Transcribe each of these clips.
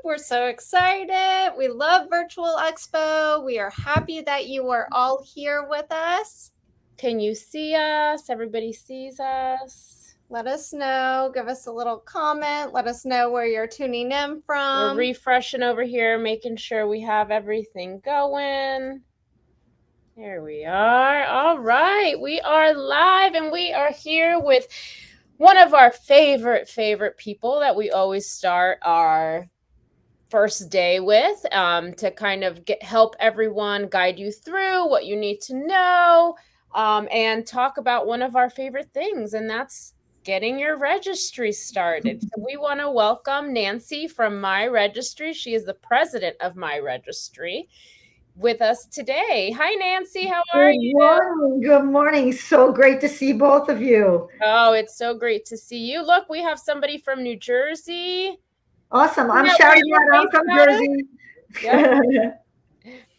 We're so excited. We love Virtual Expo. We are happy that you are all here with us. Can you see us? Everybody sees us. Let us know. Give us a little comment. Let us know where you're tuning in from. We're refreshing over here, making sure we have everything going. There we are. All right. We are live and we are here with one of our favorite people that we always start our first day with to kind of help everyone, guide you through what you need to know, and talk about one of our favorite things, and that's getting your registry started. So we want to welcome Nancy from MyRegistry. She is the president of MyRegistry with us today. Hi, Nancy. How are Good you? morning. Good morning. So great to see both of you. Oh, it's so great to see you. Look, we have somebody from New Jersey. Awesome. I'm Yeah, shouting where out. I'm from Jersey. Yep.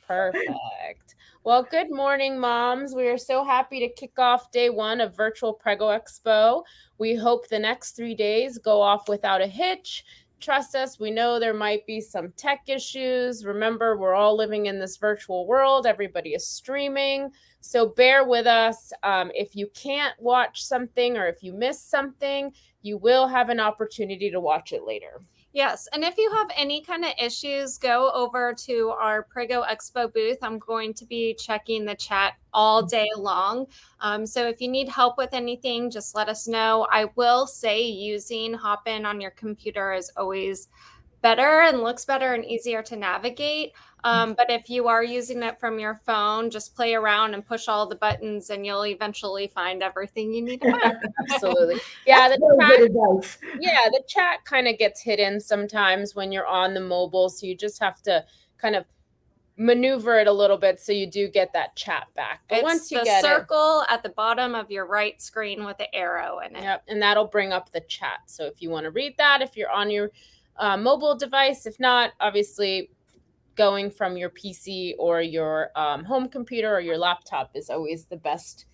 Perfect. Well, good morning, moms. We are so happy to kick off day one of Virtual-Prego Expo. We hope the next 3 days go off without a hitch. Trust us, we know there might be some tech issues. Remember, we're all living in this virtual world. Everybody is streaming. So bear with us. If you can't watch something or if you miss something, you will have an opportunity to watch it later. Yes, and if you have any kind of issues, go over to our Prego Expo booth. I'm going to be checking the chat all day long. So if you need help with anything, just let us know. I will say using Hopin on your computer is always better and looks better and easier to navigate. But if you are using it from your phone, just play around and push all the buttons and you'll eventually find everything you need to find. Absolutely. Yeah, the the chat kind of gets hidden sometimes when you're on the mobile. So you just have to kind of maneuver it a little bit so you do get that chat back. But once you get the circle at the bottom of your right screen with the arrow in it. Yep, and that'll bring up the chat. So if you want to read that, if you're on your mobile device, if not, obviously going from your PC or your home computer or your laptop is always the best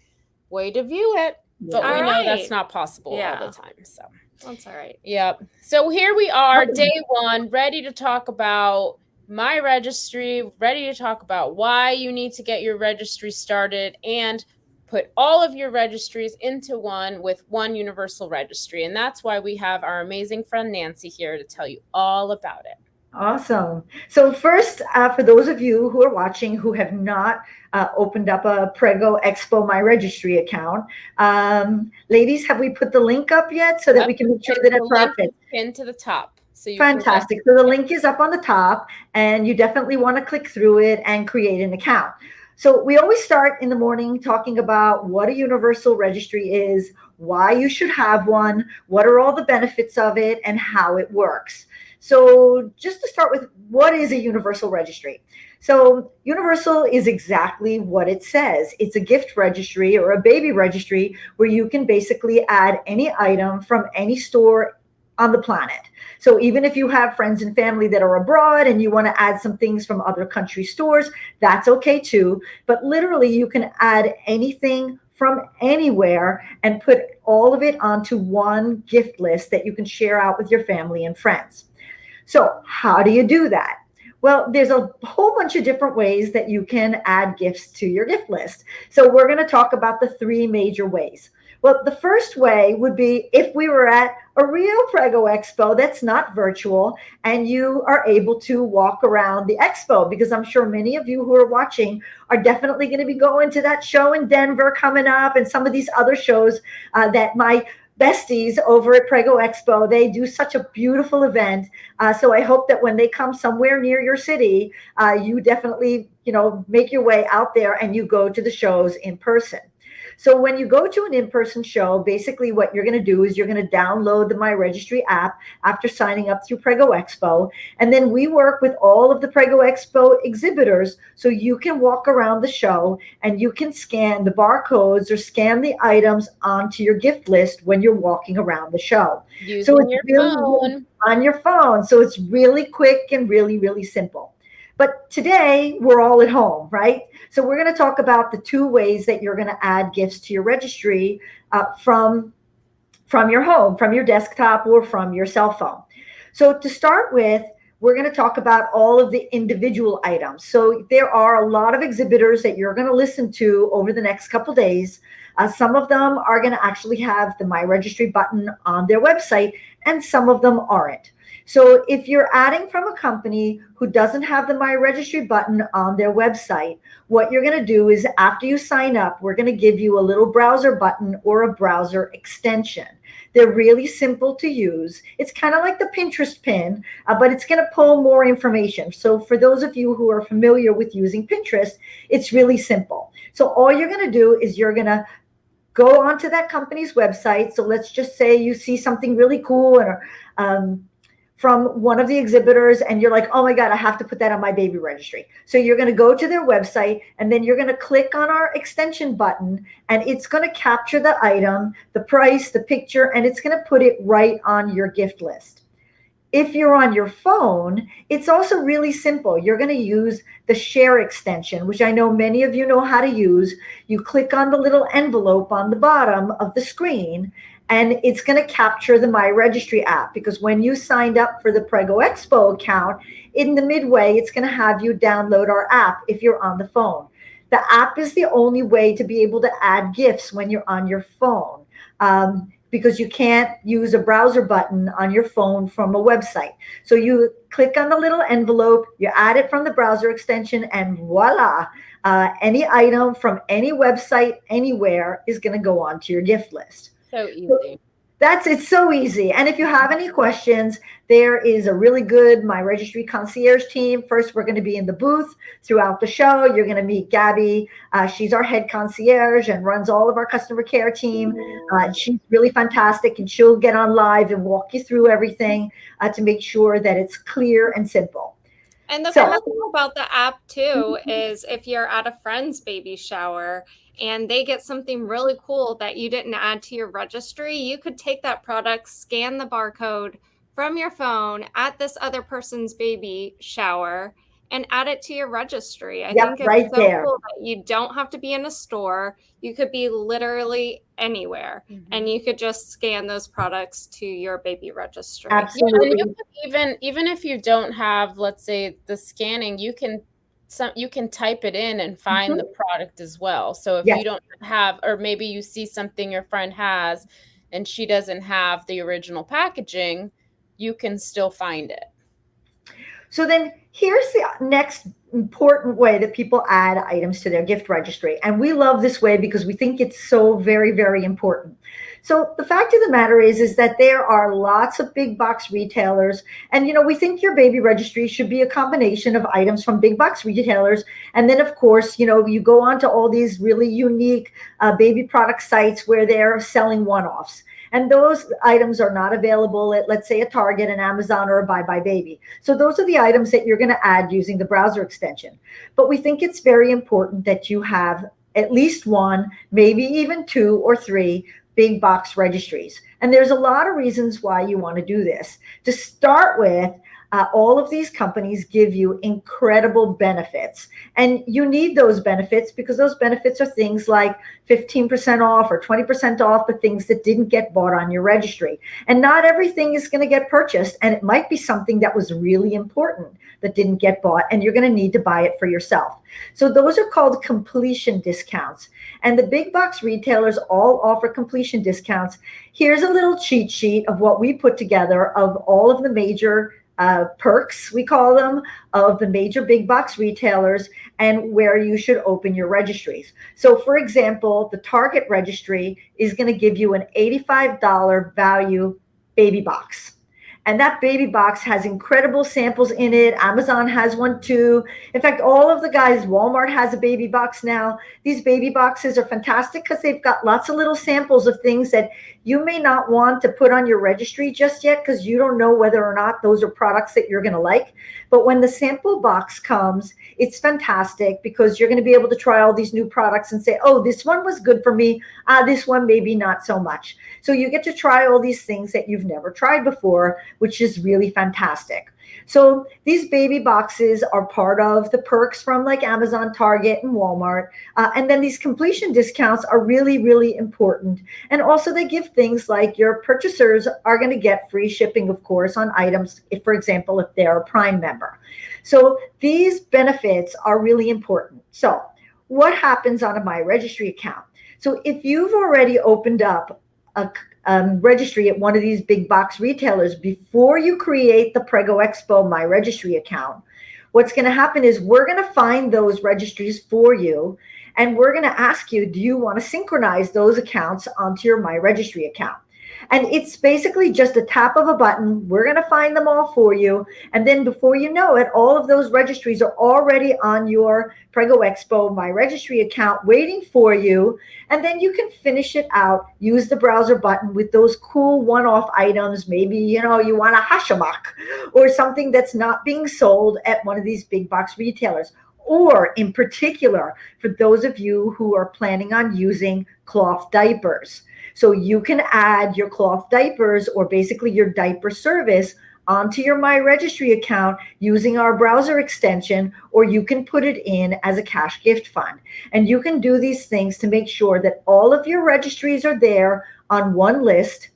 way to view it. But we know that's not possible all the time. So that's all right. Yep. So here we are, day one, ready to talk about MyRegistry, ready to talk about why you need to get your registry started and put all of your registries into one with one universal registry. And that's why we have our amazing friend Nancy here to tell you all about it. Awesome. So first, for those of you who are watching who have not opened up a Prego Expo MyRegistry account, ladies, have we put the link up yet so that we can make sure that it's perfect? Pinned to the top. So fantastic. So the link is up on the top and you definitely want to click through it and create an account. So we always start in the morning talking about what a universal registry is, why you should have one, what are all the benefits of it, and how it works. So just to start with, what is a universal registry? So universal is exactly what it says. It's a gift registry or a baby registry where you can basically add any item from any store on the planet. So even if you have friends and family that are abroad and you want to add some things from other country stores, that's okay too. But literally you can add anything from anywhere and put all of it onto one gift list that you can share out with your family and friends. So how do you do that? Well, there's a whole bunch of different ways that you can add gifts to your gift list. So we're going to talk about the 3 major ways. Well, the first way would be if we were at a real Prego Expo that's not virtual and you are able to walk around the expo, because I'm sure many of you who are watching are definitely going to be going to that show in Denver coming up and some of these other shows that my besties over at Prego Expo, they do such a beautiful event. So I hope that when they come somewhere near your city, you definitely, make your way out there and you go to the shows in person. So when you go to an in-person show, basically what you're going to do is you're going to download the MyRegistry app after signing up through Prego Expo. And then we work with all of the Prego Expo exhibitors so you can walk around the show and you can scan the barcodes or scan the items onto your gift list when you're walking around the show. Using your phone. On your phone. So it's really quick and really, really simple. But today we're all at home, right? So we're going to talk about the 2 ways that you're going to add gifts to your registry from your home, from your desktop, or from your cell phone. So to start with, we're going to talk about all of the individual items. So there are a lot of exhibitors that you're going to listen to over the next couple days. Some of them are going to actually have the My Registry button on their website, and some of them aren't. So if you're adding from a company who doesn't have the My Registry button on their website, what you're going to do is after you sign up, we're going to give you a little browser button or a browser extension. They're really simple to use. It's kind of like the Pinterest pin, but it's going to pull more information. So for those of you who are familiar with using Pinterest, it's really simple. So all you're going to do is you're going to go onto that company's website. So let's just say you see something really cool and from one of the exhibitors and you're like, oh my God, I have to put that on my baby registry. So you're going to go to their website and then you're going to click on our extension button and it's going to capture the item, the price, the picture, and it's going to put it right on your gift list. If you're on your phone, it's also really simple. You're going to use the share extension, which I know many of you know how to use. You click on the little envelope on the bottom of the screen, and it's going to capture the My Registry app, because when you signed up for the Prego Expo account, in the midway, it's going to have you download our app if you're on the phone. The app is the only way to be able to add gifts when you're on your phone. Because you can't use a browser button on your phone from a website. So you click on the little envelope, you add it from the browser extension, and voila, any item from any website anywhere is going to go onto your gift list. So easy. It's so easy. And if you have any questions, there is a really good My Registry concierge team. First, we're going to be in the booth throughout the show. You're going to meet Gabby. She's our head concierge and runs all of our customer care team. She's really fantastic, and she'll get on live and walk you through everything to make sure that it's clear and simple. And the cool thing about the app too is if you're at a friend's baby shower and they get something really cool that you didn't add to your registry, you could take that product, scan the barcode from your phone at this other person's baby shower and add it to your registry. I think it's right so there. cool that you don't have to be in a store. You could be literally anywhere and you could just scan those products to your baby registry. Absolutely. Yeah, and you can even if you don't have, let's say, the scanning, you can type it in and find the product as well. So if you don't have, or maybe you see something your friend has and she doesn't have the original packaging, you can still find it. So then here's the next important way that people add items to their gift registry. And we love this way because we think it's so very, very important. So the fact of the matter is that there are lots of big box retailers. And, we think your baby registry should be a combination of items from big box retailers. And then, of course, you go on to all these really unique baby product sites where they're selling one-offs. And those items are not available at, let's say, a Target, an Amazon, or a Buy Buy Baby. So those are the items that you're going to add using the browser extension. But we think it's very important that you have at least one, maybe even 2 or 3 big box registries. And there's a lot of reasons why you want to do this. To start with, all of these companies give you incredible benefits. And you need those benefits because those benefits are things like 15% off or 20% off the things that didn't get bought on your registry. And not everything is going to get purchased. And it might be something that was really important that didn't get bought, and you're going to need to buy it for yourself. So those are called completion discounts. And the big box retailers all offer completion discounts. Here's a little cheat sheet of what we put together of all of the major perks, we call them, of the major big box retailers and where you should open your registries. So for example, the Target registry is going to give you an $85 value baby box. And that baby box has incredible samples in it. Amazon has one too. In fact, all of the guys, Walmart has a baby box now. These baby boxes are fantastic because they've got lots of little samples of things that you may not want to put on your registry just yet because you don't know whether or not those are products that you're going to like. But when the sample box comes, it's fantastic because you're going to be able to try all these new products and say, oh, this one was good for me. This one maybe not so much. So you get to try all these things that you've never tried before, which is really fantastic. So these baby boxes are part of the perks from like Amazon, Target, and Walmart. And then these completion discounts are really, really important. And also they give things like your purchasers are going to get free shipping, of course, on items, if, for example, if they're a Prime member. So these benefits are really important. So what happens on a MyRegistry account? So if you've already opened up a registry at one of these big box retailers before you create the Prego Expo MyRegistry account, what's going to happen is we're going to find those registries for you, and we're going to ask you, do you want to synchronize those accounts onto your MyRegistry account? And it's basically just a tap of a button. We're going to find them all for you. And then before you know it, all of those registries are already on your Prego Expo MyRegistry account waiting for you. And then you can finish it out, use the browser button with those cool one-off items. Maybe, you want a hashamak or something that's not being sold at one of these big box retailers. Or in particular, for those of you who are planning on using cloth diapers. So you can add your cloth diapers or basically your diaper service onto your MyRegistry account using our browser extension, or you can put it in as a cash gift fund. And you can do these things to make sure that all of your registries are there on one list,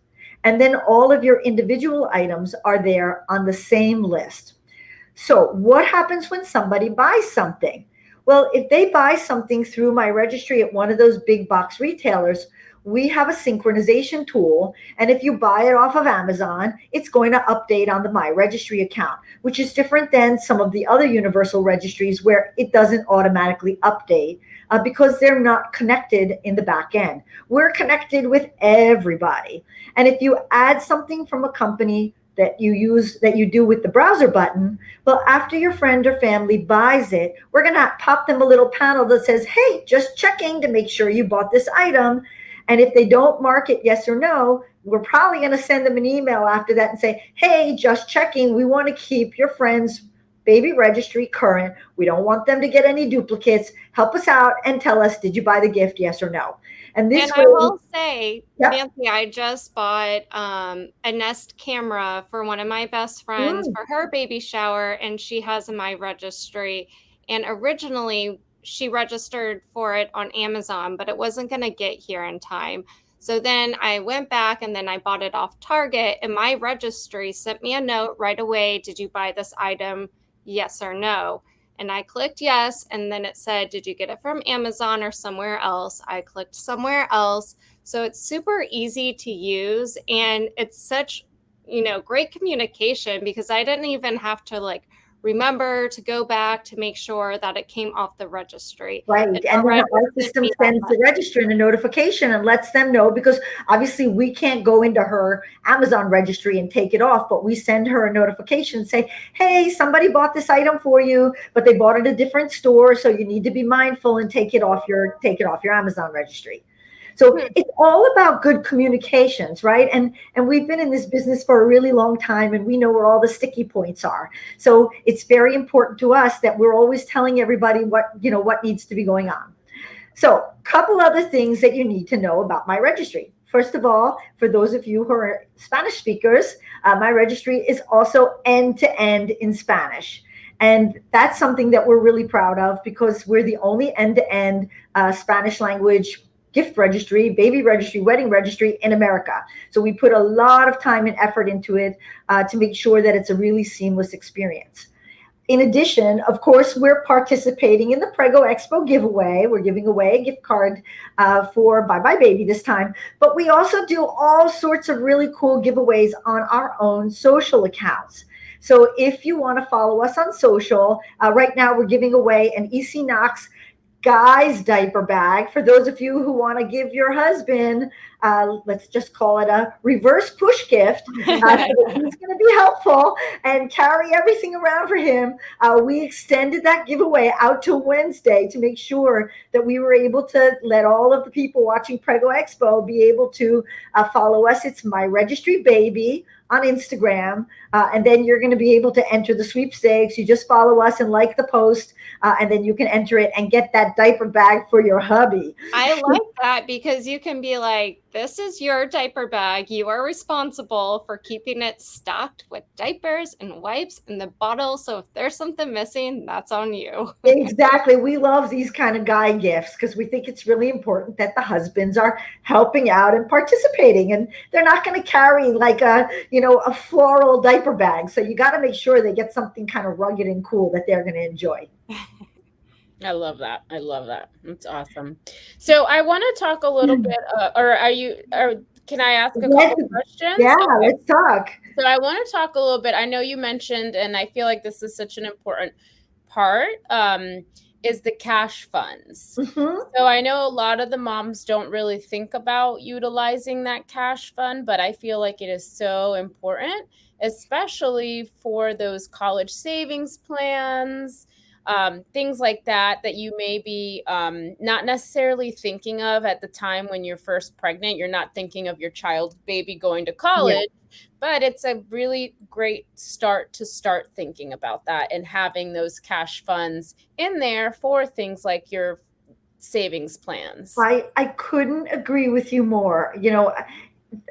and then all of your individual items are there on the same list. So what happens when somebody buys something? Well, if they buy something through MyRegistry at one of those big box retailers, we have a synchronization tool. And if you buy it off of Amazon, it's going to update on the MyRegistry account, which is different than some of the other universal registries where it doesn't automatically update because they're not connected in the back end. We're connected with everybody. And if you add something from a company that you do with the browser button, well, after your friend or family buys it, we're going to pop them a little panel that says, hey, just checking to make sure you bought this item. And if they don't mark it yes or no, we're probably going to send them an email after that and say, hey, just checking. We want to keep your friend's baby registry current. We don't want them to get any duplicates. Help us out and tell us, did you buy the gift, yes or no? And I will say, yep. Nancy, I just bought a Nest camera for one of my best friends for her baby shower, and she has a MyRegistry. And originally, she registered for it on Amazon, but it wasn't going to get here in time. So then I went back and then I bought it off Target, and MyRegistry sent me a note right away. Did you buy this item? Yes or no? And I clicked yes. And then it said, did you get it from Amazon or somewhere else? I clicked somewhere else. So it's super easy to use. And it's such, great communication because I didn't even have to remember to go back to make sure that it came off the registry. Right. And then our system sends the registrant a notification and lets them know, because obviously we can't go into her Amazon registry and take it off, but we send her a notification and say, hey, somebody bought this item for you, but they bought it at a different store. So you need to be mindful and take it off your Amazon registry. So it's all about good communications, right? And we've been in this business for a really long time, and we know where all the sticky points are. So it's very important to us that we're always telling everybody what needs to be going on. So a couple other things that you need to know about MyRegistry. First of all, for those of you who are Spanish speakers, MyRegistry is also end-to-end in Spanish. And that's something that we're really proud of, because we're the only end-to-end Spanish language gift registry, baby registry, wedding registry in America. So we put a lot of time and effort into it to make sure that it's a really seamless experience. In addition, of course, we're participating in the Prego Expo giveaway. We're giving away a gift card for Bye Bye Baby this time. But we also do all sorts of really cool giveaways on our own social accounts. So if you want to follow us on social, right now we're giving away an EC Knox guy's diaper bag for those of you who want to give your husband, let's just call it a reverse push gift. So he's going to be helpful and carry everything around for him. We extended that giveaway out till Wednesday to make sure that we were able to let all of the people watching Prego Expo be able to follow us. It's MyRegistry Baby on Instagram, and then you're going to be able to enter the sweepstakes. You just follow us and like the post, and then you can enter it and get that diaper bag for your hubby. I like that because you can be like, this is your diaper bag. You are responsible for keeping it stocked with diapers and wipes in the bottle. So if there's something missing, that's on you. Exactly. We love these kind of guy gifts because we think it's really important that the husbands are helping out and participating, and they're not going to carry like a floral diaper bag. So you got to make sure they get something kind of rugged and cool that they're going to enjoy. I love that. I love that. That's awesome. So I want to talk a little bit, or can I ask a couple questions? Yeah, Okay. let's talk. So I want to talk a little bit. I know you mentioned, and I feel like this is such an important part, is the cash funds. Mm-hmm. So I know a lot of the moms don't really think about utilizing that cash fund, but I feel like it is so important, especially for those college savings plans, things like that you may be not necessarily thinking of at the time when you're first pregnant. You're not thinking of your child baby going to college, but it's a really great start thinking about that and having those cash funds in there for things like your savings plans. I couldn't agree with you more.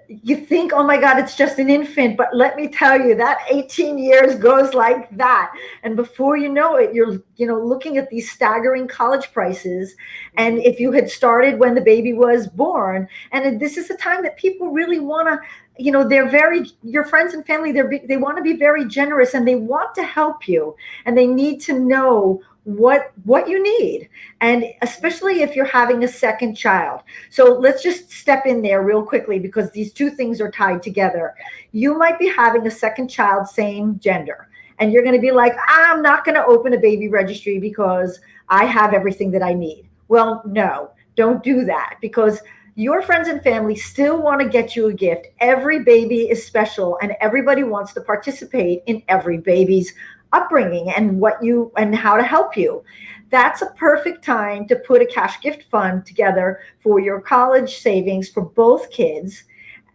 You think, oh my God, it's just an infant, but let me tell you, that 18 years goes like that. And before you know it, you're, looking at these staggering college prices. And if you had started when the baby was born, and this is a time that people really want to, your friends and family, they want to be very generous and they want to help you, and they need to know what you need, and especially if you're having a second child. So let's just step in there real quickly because these two things are tied together. You might be having a second child, same gender, and you're going to be like, I'm not going to open a baby registry because I have everything that I need. Well, no, don't do that, because your friends and family still want to get you a gift. Every baby is special, and everybody wants to participate in every baby's upbringing and how to help you. That's a perfect time to put a cash gift fund together for your college savings for both kids.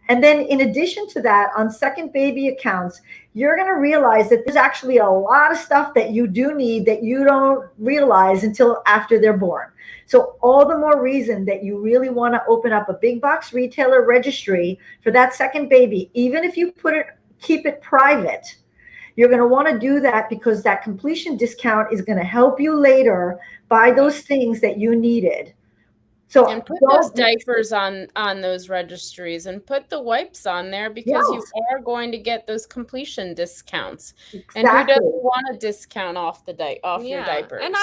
And then in addition to that, on second baby accounts, you're going to realize that there's actually a lot of stuff that you do need that you don't realize until after they're born. So all the more reason that you really want to open up a big box retailer registry for that second baby, even if you keep it private. You're going to want to do that because that completion discount is going to help you later buy those things that you needed. So and put those diapers on those registries, and put the wipes on there, because you are going to get those completion discounts. Exactly. And who doesn't want a discount off your diapers? And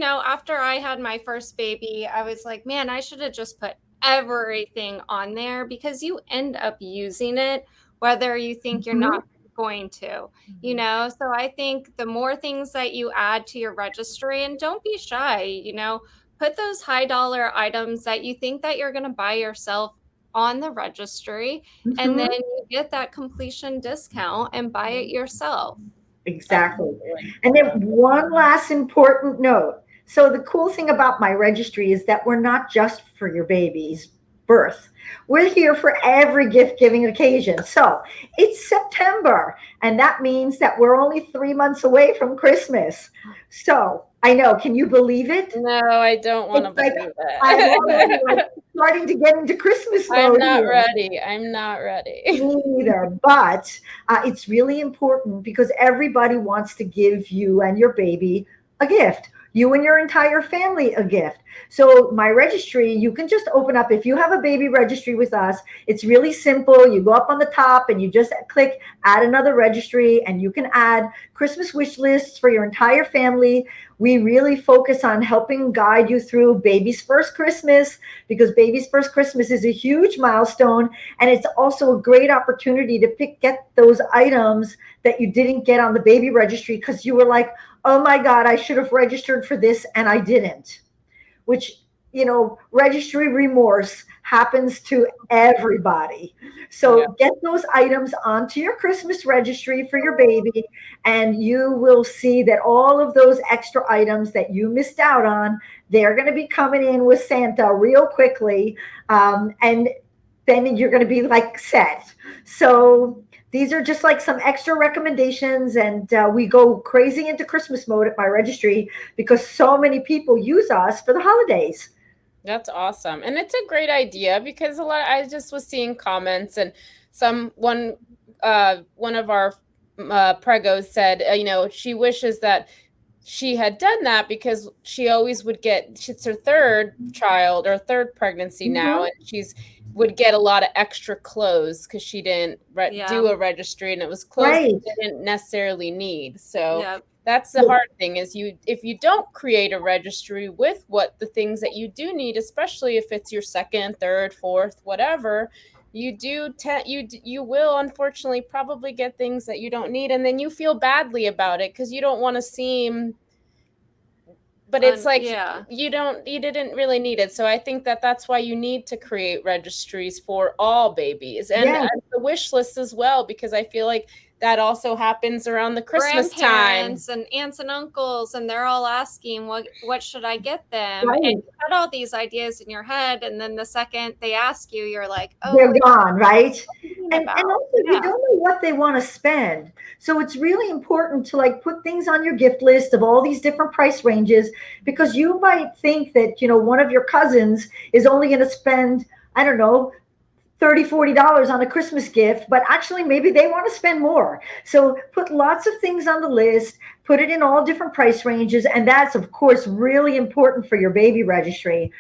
after I had my first baby, I was like, man, I should have just put everything on there, because you end up using it whether you think you're not going to, so I think the more things that you add to your registry, and don't be shy, put those high dollar items that you think that you're going to buy yourself on the registry, and then you get that completion discount and buy it yourself. Exactly. And then one last important note. So the cool thing about my registry is that we're not just for your baby's birth. We're here for every gift giving occasion. So it's September, and that means that we're only 3 months away from Christmas. So I know, can you believe it? No, I don't want to believe it. I'm already starting to get into Christmas mode. I'm not ready. Me neither. But it's really important because everybody wants to give you and your baby a gift. You and your entire family a gift. So my registry, you can just open up. If you have a baby registry with us, it's really simple. You go up on the top and you just click add another registry, and you can add Christmas wish lists for your entire family. We really focus on helping guide you through baby's first Christmas, because baby's first Christmas is a huge milestone. And it's also a great opportunity to get those items that you didn't get on the baby registry because you were like, oh my God, I should have registered for this and I didn't. Which, registry remorse happens to everybody. So get those items onto your Christmas registry for your baby, and you will see that all of those extra items that you missed out on, they're going to be coming in with Santa real quickly. And then you're going to be like set. So these are just like some extra recommendations, and we go crazy into Christmas mode at my registry because so many people use us for the holidays. That's awesome. And it's a great idea because I just was seeing comments, and one of our pregos said, she wishes that she had done that because she always would it's her third child or third pregnancy now, Mhm. and would get a lot of extra clothes because she didn't do Yeah. a registry, and it was clothes Right. she didn't necessarily need. So Yeah. that's the hard thing is if you don't create a registry with the things that you do need, especially if it's your second, third, fourth, whatever, you will unfortunately probably get things that you don't need, and then you feel badly about it because you don't want to seem, but it's like Yeah. you didn't really need it. So I think that's why you need to create registries for all babies and Yeah. the wish list as well, because I feel like that also happens around the Christmas time. Grandparents and aunts and uncles, and they're all asking what should I get them, Right. and you had all these ideas in your head, and then the second they ask you, you're like, oh, They're gone, right? And about also you yeah. don't know what they want to spend. So it's really important to like put things on your gift list of all these different price ranges, because you might think that, one of your cousins is only going to spend, I don't know, $30-$40 on a Christmas gift, but actually maybe they want to spend more. So put lots of things on the list, put it in all different price ranges, and that's of course really important for your baby registry.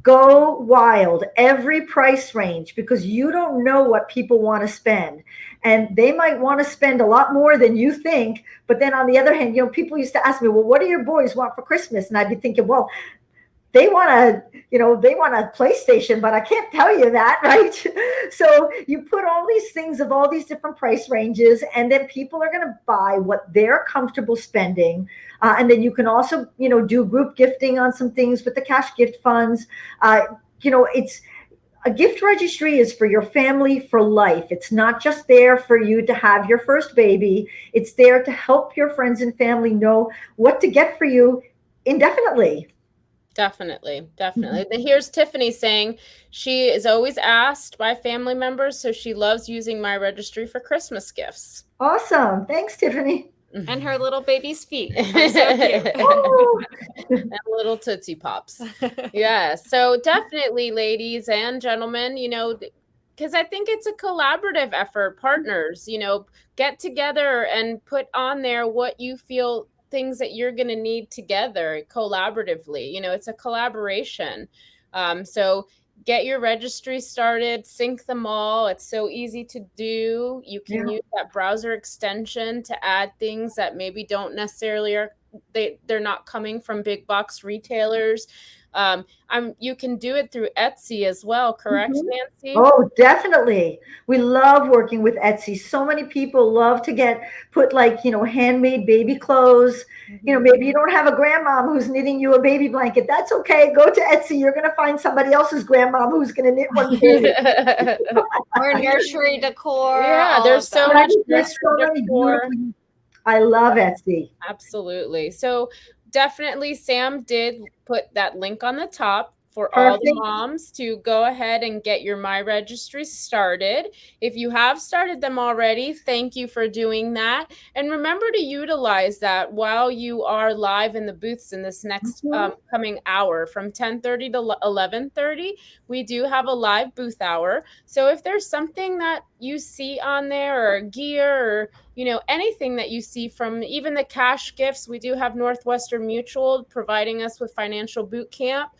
Go wild, every price range, because you don't know what people want to spend. And they might want to spend a lot more than you think. But then on the other hand, people used to ask me, well, what do your boys want for Christmas? And I'd be thinking, well, they want a PlayStation, but I can't tell you that, right? So you put all these things of all these different price ranges, and then people are going to buy what they're comfortable spending. And then you can also, do group gifting on some things with the cash gift funds. It's a gift registry is for your family for life. It's not just there for you to have your first baby. It's there to help your friends and family know what to get for you indefinitely. Definitely. Here's Tiffany saying she is always asked by family members, so she loves using my registry for Christmas gifts. Awesome. Thanks, Tiffany. And her little baby's feet are so cute. Oh. And little Tootsie Pops. Yeah. So definitely, ladies and gentlemen, because I think it's a collaborative effort. Partners, get together and put on there what you feel things that you're going to need together collaboratively. It's a collaboration. So get your registry started, sync them all. It's so easy to do. You can use that browser extension to add things that maybe don't necessarily they're not coming from big box retailers. You can do it through Etsy as well, correct, Nancy? Oh, definitely. We love working with Etsy. So many people love to put handmade baby clothes. Maybe you don't have a grandmom who's knitting you a baby blanket. That's okay. Go to Etsy. You're going to find somebody else's grandmom who's going to knit one too. Or nursery decor. Yeah, there's so much nursery decor. I love Etsy. Absolutely. So definitely Sam did put that link on the top for all the moms to go ahead and get your My Registry started. If you have started them already, thank you for doing that. And remember to utilize that while you are live in the booths in this next coming hour from 10:30 to 11:30. We do have a live booth hour. So if there's something that you see on there or gear or anything that you see from even the cash gifts, we do have Northwestern Mutual providing us with financial boot camp.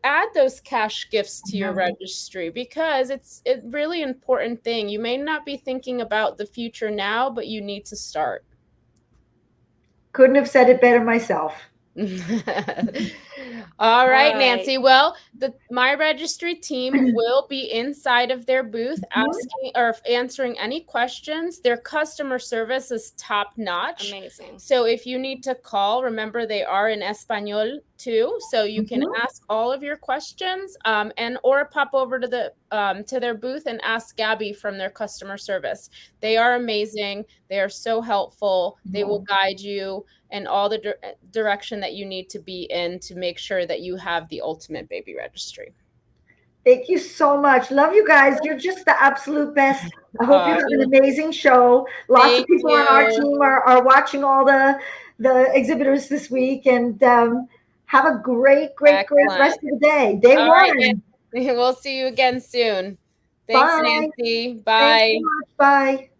Add those cash gifts to your registry because it's a really important thing. You may not be thinking about the future now, but you need to start. Couldn't have said it better myself. All right, Nancy. Well, the My Registry team will be inside of their booth asking or answering any questions. Their customer service is top notch. Amazing. So if you need to call, remember they are in Espanol too, so you can ask all of your questions, or pop over to their booth and ask Gabby from their customer service. They are amazing. They are so helpful. They will guide you in all the direction that you need to be in to make sure that you have the ultimate baby registry. Thank you so much. Love you guys. You're just the absolute best. I hope you have an amazing show. Lots of Thank people on our you. team are watching all the exhibitors this week, and have a great rest Excellent. of the day. Day All right, one. Nancy. We'll see you again soon. Thanks, Bye. Nancy. Thanks Bye. so much. Bye.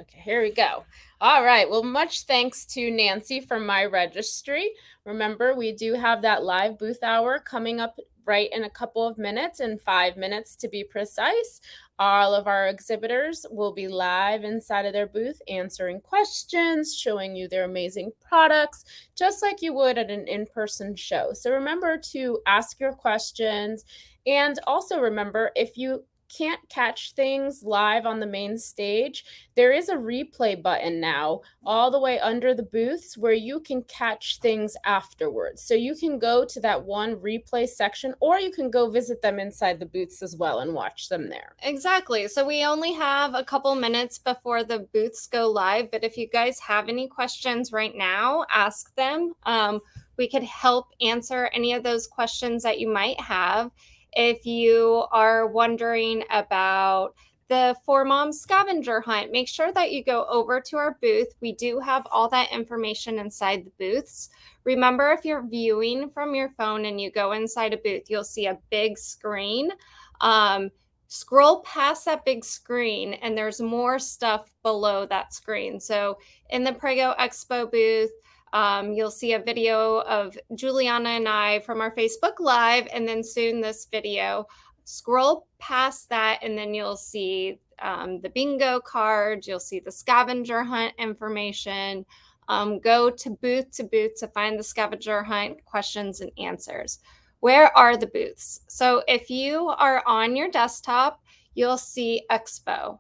Okay, here we go. All right. Well, much thanks to Nancy from MyRegistry. Remember, we do have that live booth hour coming up right in a couple of minutes, in 5 minutes to be precise. All of our exhibitors will be live inside of their booth answering questions, showing you their amazing products, just like you would at an in-person show. So remember to ask your questions. And also remember, if you can't catch things live on the main stage, there is a replay button now all the way under the booths where you can catch things afterwards. So you can go to that one replay section, or you can go visit them inside the booths as well and watch them there. Exactly. So we only have a couple minutes before the booths go live, but if you guys have any questions right now, ask them. We could help answer any of those questions that you might have. If you are wondering about the For Moms scavenger hunt, make sure that you go over to our booth. We do have all that information inside the booths. Remember, if you're viewing from your phone and you go inside a booth, you'll see a big screen. Scroll past that big screen and there's more stuff below that screen. So in the Prego Expo booth, you'll see a video of Juliana and I from our Facebook Live, and then soon this video. Scroll past that and then you'll see the bingo cards, you'll see the scavenger hunt information. Go to booth to find the scavenger hunt questions and answers. Where are the booths? So if you are on your desktop, you'll see Expo.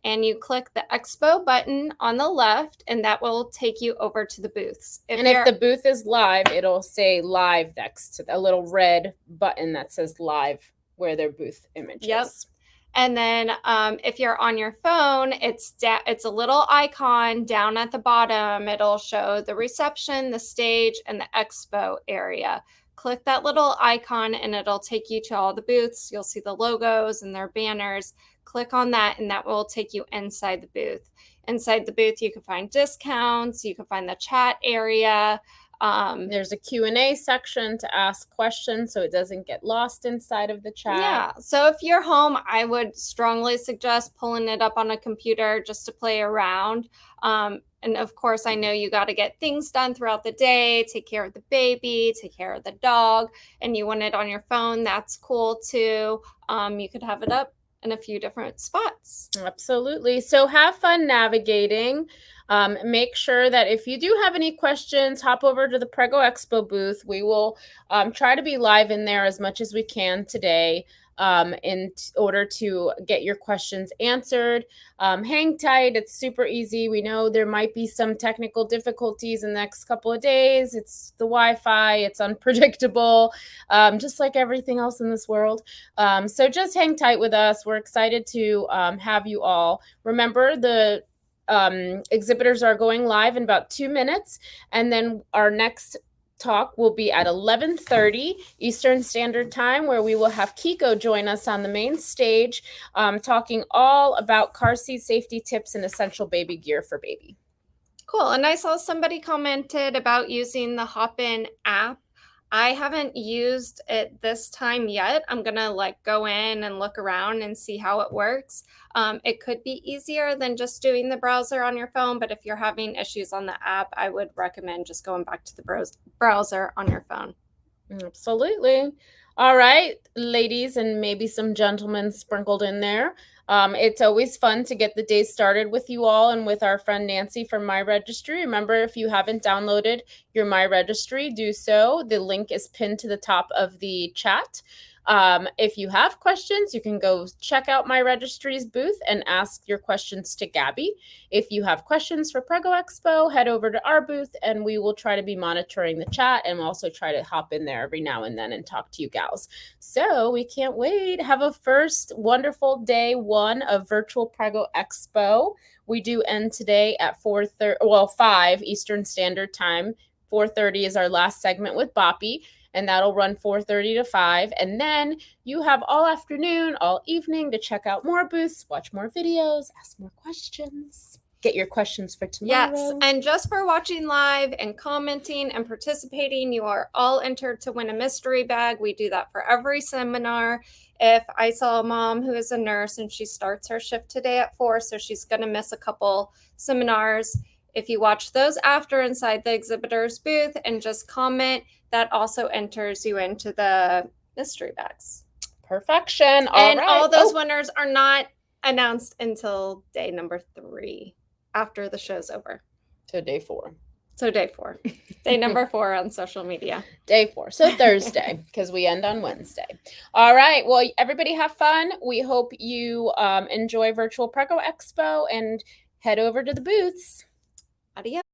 And you click the Expo button on the left, and that will take you over to the booths. If the booth is live, it'll say live next to a little red button that says live where their booth image is. Yep. And then if you're on your phone, it's a little icon down at the bottom. It'll show the reception, the stage, and the expo area. Click that little icon and it'll take you to all the booths. You'll see the logos and their banners. Click on that and that will take you inside the booth. Inside the booth, you can find discounts. You can find the chat area. There's a Q&A section to ask questions so it doesn't get lost inside of the chat. Yeah. So if you're home, I would strongly suggest pulling it up on a computer just to play around. And of course, I know you got to get things done throughout the day, take care of the baby, take care of the dog, and you want it on your phone. That's cool too. You could have it up in a few different spots. Absolutely. So have fun navigating. Make sure that if you do have any questions, hop over to the Prego Expo booth. We will try to be live in there as much as we can today in order to get your questions answered. Hang tight. It's super easy. We know there might be some technical difficulties in the next couple of days. It's the Wi-Fi. It's unpredictable, just like everything else in this world. So just hang tight with us. We're excited to have you all. Remember, the exhibitors are going live in about 2 minutes, and then our next talk will be at 11:30 Eastern Standard Time, where we will have Kiko join us on the main stage, talking all about car seat safety tips and essential baby gear for baby. Cool. And I saw somebody commented about using the Hop-In app. I haven't used it this time yet. I'm going to go in and look around and see how it works. It could be easier than just doing the browser on your phone, but if you're having issues on the app, I would recommend just going back to the browser on your phone. Absolutely. All right, ladies, and maybe some gentlemen sprinkled in there. It's always fun to get the day started with you all and with our friend Nancy from MyRegistry. Remember, if you haven't downloaded your MyRegistry, do so. The link is pinned to the top of the chat. If you have questions, you can go check out MyRegistry's booth and ask your questions to Gabby. If you have questions for Prego Expo, head over to our booth and we will try to be monitoring the chat and also try to hop in there every now and then and talk to you gals. So we can't wait. Have a first wonderful day one of Virtual-Prego Expo. We do end today at 5 Eastern Standard Time. 4:30 is our last segment with Boppy. and that'll run 4:30 to 5. And then you have all afternoon, all evening to check out more booths, watch more videos, ask more questions. Get your questions for tomorrow. Yes, and just for watching live and commenting and participating, you are all entered to win a mystery bag. We do that for every seminar. If I saw a mom who is a nurse and she starts her shift today at 4, so she's going to miss a couple seminars. If you watch those after inside the exhibitor's booth and just comment, that also enters you into the mystery bags. Perfection. All those winners are not announced until day number 3. After the show's over. So day 4. So day 4. Day number 4 on social media. Day 4. So Thursday, because we end on Wednesday. All right. Well, everybody have fun. We hope you enjoy Virtual-Prego Expo and head over to the booths. Adios.